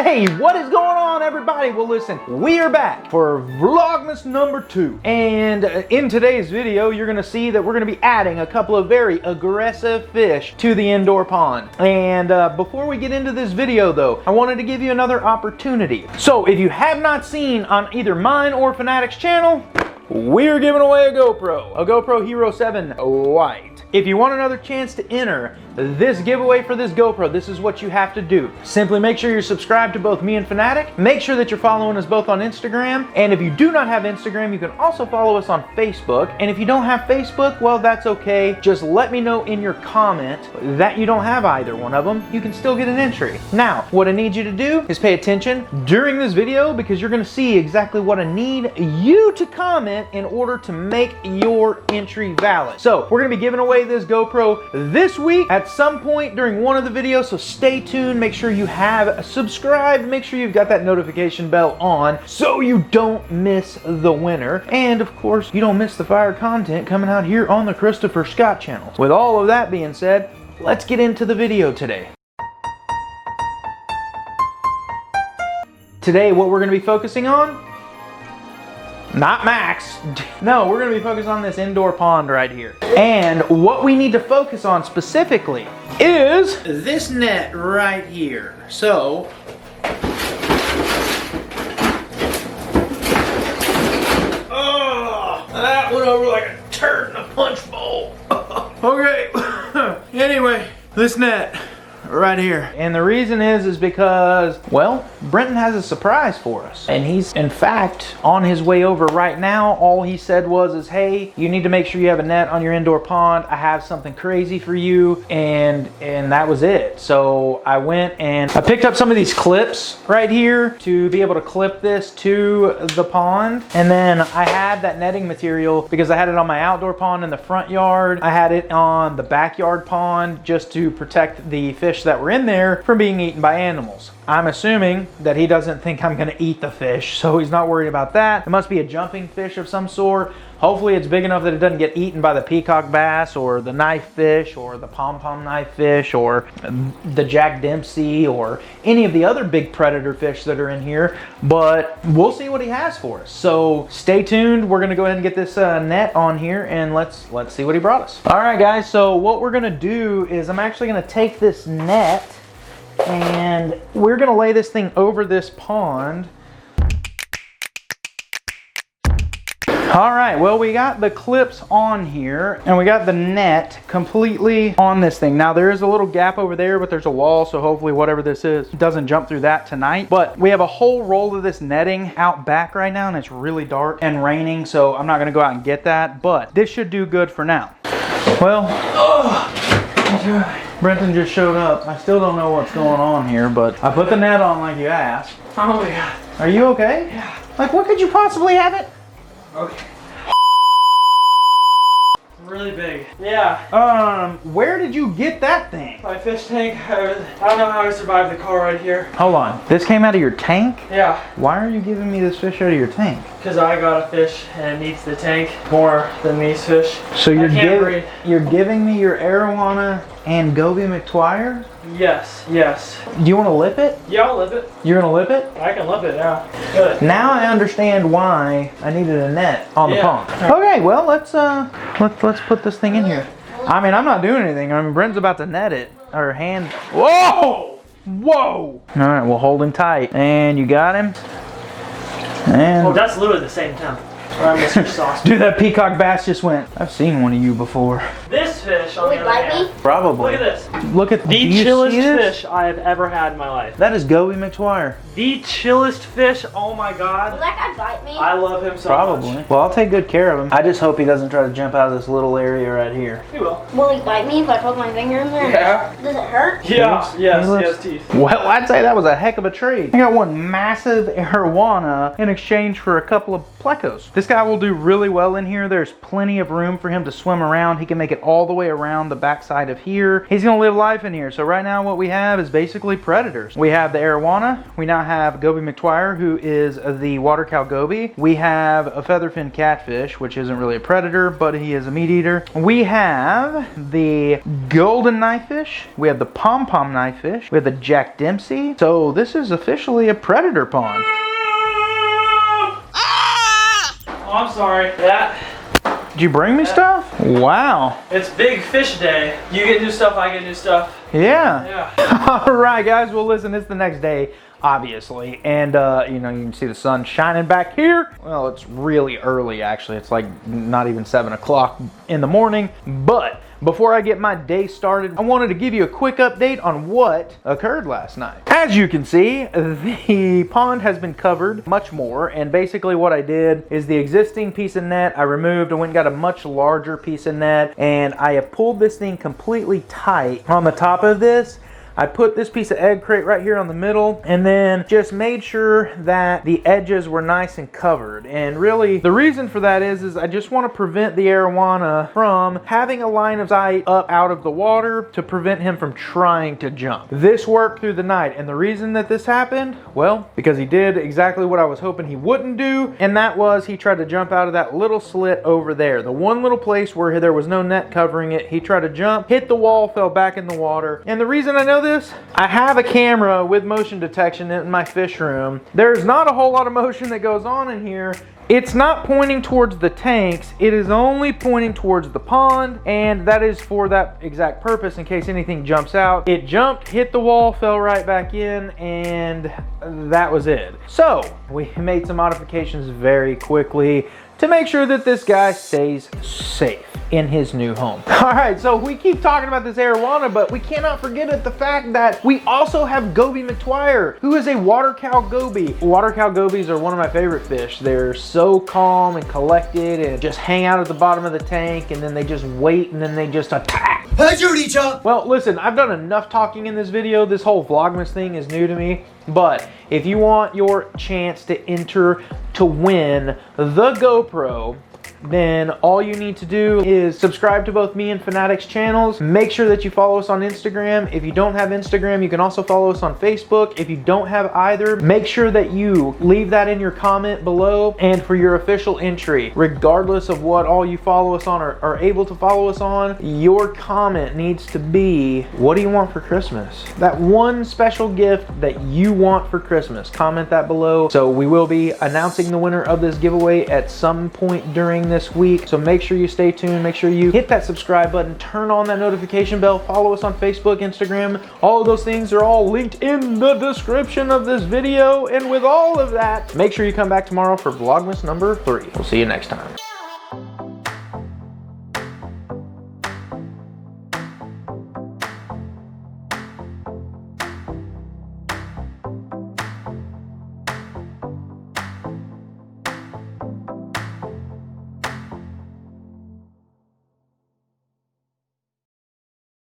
Hey, what is going on, everybody? Well, listen, we are back for Vlogmas number 2. And in today's video, you're gonna see that we're gonna be adding a couple of very aggressive fish to the indoor pond. And before we get into this video though, I wanted to give you another opportunity. So if you have not seen on either mine or Fanatic's channel, we're giving away a GoPro Hero 7 White. If you want another chance to enter this giveaway for this GoPro, this is what you have to do. Simply make sure you're subscribed to both me and Fanatic. Make sure that you're following us both on Instagram. And if you do not have Instagram, you can also follow us on Facebook. And if you don't have Facebook, well, that's okay. Just let me know in your comment that you don't have either one of them. You can still get an entry. Now, what I need you to do is pay attention during this video because you're gonna see exactly what I need you to comment in order to make your entry valid. So we're gonna be giving away this GoPro this week at some point during one of the videos, so stay tuned. Make sure you have subscribed. Make sure you've got that notification bell on so you don't miss the winner. And of course, you don't miss the fire content coming out here on the Christopher Scott channel. With all of that being said, let's get into the video today. Today, what we're going to be focusing on? Not Max. No, we're going to be focused on this indoor pond right here. And what we need to focus on specifically is this net right here. So, oh, that went over like a turd in a punch bowl. Okay, anyway, this net right here. And the reason is because, well, Brenton has a surprise for us. And he's, in fact, on his way over right now. All he said was, hey, you need to make sure you have a net on your indoor pond. I have something crazy for you. And that was it. So I went and I picked up some of these clips right here to be able to clip this to the pond. And then I had that netting material because I had it on my outdoor pond in the front yard. I had it on the backyard pond just to protect the fish that were in there from being eaten by animals. I'm assuming that he doesn't think I'm gonna eat the fish, so he's not worried about that. It must be a jumping fish of some sort. Hopefully it's big enough that it doesn't get eaten by the peacock bass or the knife fish or the pom-pom knife fish or the Jack Dempsey or any of the other big predator fish that are in here, but we'll see what he has for us. So stay tuned. We're gonna go ahead and get this net on here and let's see what he brought us. All right, guys, so what we're gonna do is I'm actually gonna take this net and we're gonna lay this thing over this pond. All right, well, we got the clips on here and we got the net completely on this thing. Now there is a little gap over there, but there's a wall, so hopefully whatever this is doesn't jump through that tonight. But we have a whole roll of this netting out back right now and it's really dark and raining, so I'm not gonna go out and get that, but this should do good for now. Well, Brenton just showed up. I still don't know what's going on here, but I put the net on like you asked. Oh yeah. Are you okay? Yeah. Like, what could you possibly have it? Okay. Really big. Yeah. Where did you get that thing? My fish tank. I don't know how I survived the car right here. Hold on. This came out of your tank? Yeah. Why are you giving me this fish out of your tank? Because I got a fish and it needs the tank more than these fish. So you're giving me your arowana and Goby McTwire? Yes, yes. Do you want to lip it? Yeah, I'll lip it. You're gonna lip it? I can lip it, yeah. Good. Now I understand why I needed a net on the pond. Okay, well let's put this thing in here. I mean, I'm not doing anything. I mean, Brent's about to net it. Her hand. Whoa! Whoa! All right, we'll hold him tight. And you got him. And Oh, that's literally the same temp. Or I miss your sauce. dude, that peacock bass just went. I've seen one of you before. This fish on the other hand. Probably. Look at this. Look at The chillest fish I have ever had in my life. That is Goby McTwire. The chillest fish. Oh my god. Will that guy bite me? I love him so Probably. much. Well, I'll take good care of him. I just hope he doesn't try to jump out of this little area right here. He will. Will he bite me if I poke my finger in there? Yeah. Does it hurt? Yeah. Yes. He He lives- has teeth. Well, I'd say that was a heck of a trade. I got one massive arowana in exchange for a couple of plecos. This guy will do really well in here. There's plenty of room for him to swim around. He can make it all the way around the backside of here. He's gonna live life in here. So right now what we have is basically predators. We have the arowana. We now have Goby McTwire, who is the water cow goby. We have a featherfin catfish, which isn't really a predator, but he is a meat eater. We have the golden knifefish. We have the pom-pom knifefish. We have the Jack Dempsey. So this is officially a predator pond. Oh, I'm sorry. That. Did you bring me stuff? Wow. It's big fish day. You get new stuff, I get new stuff. Yeah. Yeah. All right, guys. Well, listen, it's the next day, obviously. And, you know, you can see the sun shining back here. Well, it's really early, actually. It's like not even 7 o'clock in the morning. But before I get my day started, I wanted to give you a quick update on what occurred last night. As you can see, the pond has been covered much more, and basically what I did is the existing piece of net I removed. I went and got a much larger piece of net, and I have pulled this thing completely tight on the top of this. I put this piece of egg crate right here on the middle, and then just made sure that the edges were nice and covered. And really, the reason for that is I just want to prevent the arowana from having a line of sight up out of the water to prevent him from trying to jump. This worked through the night, and the reason that this happened, well, because he did exactly what I was hoping he wouldn't do, and that was he tried to jump out of that little slit over there. The one little place where there was no net covering it, he tried to jump, hit the wall, fell back in the water. And the reason I know this, I have a camera with motion detection in my fish room. There's not a whole lot of motion that goes on in here. It's not pointing towards the tanks, it is only pointing towards the pond, and that is for that exact purpose in case anything jumps out. It jumped, hit the wall, fell right back in, and that was it. So we made some modifications very quickly to make sure that this guy stays safe in his new home. All right, so we keep talking about this arowana, but we cannot forget the fact that we also have Goby McTwire, who is a water cow goby. Water cow gobies are one of my favorite fish. They're so calm and collected and just hang out at the bottom of the tank, and then they just wait, and then they just attack. Hey, Judy Chop! Well, listen, I've done enough talking in this video. This whole Vlogmas thing is new to me. But if you want your chance to enter to win the GoPro, then all you need to do is subscribe to both me and Fanatics channels. Make sure that you follow us on Instagram. If you don't have Instagram, you can also follow us on Facebook. If you don't have either, make sure that you leave that in your comment below. And for your official entry, regardless of what all you follow us on or are able to follow us on, your comment needs to be, what do you want for Christmas? That one special gift that you want for Christmas. Comment that below. So we will be announcing the winner of this giveaway at some point during this week, so make sure you stay tuned. Make sure you hit that subscribe button, turn on that notification bell, follow us on Facebook, Instagram. All of those things are all linked in the description of this video. And with all of that, make sure you come back tomorrow for Vlogmas number 3. We'll see you next time.